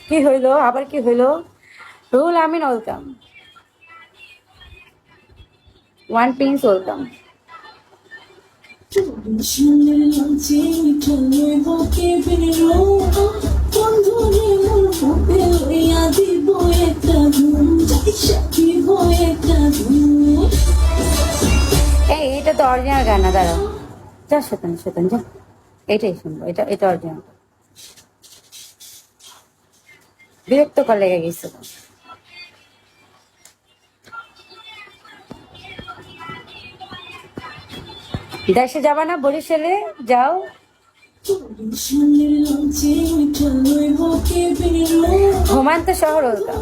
কি হইলো আবার, কি হইলো? Ruhul Amin welcome, one piece welcome. এই এটা তো অরিজিনাল গান না, দাঁড়াও, যা শতান শতান যা, এটাই শুনবো, এটা এটা অরিজিনাল। বিরক্তকর লেগে গেছে। দেশে যাবা না? বরিশালে যাও। ঘুমান্ত শহর ওয়েলকাম।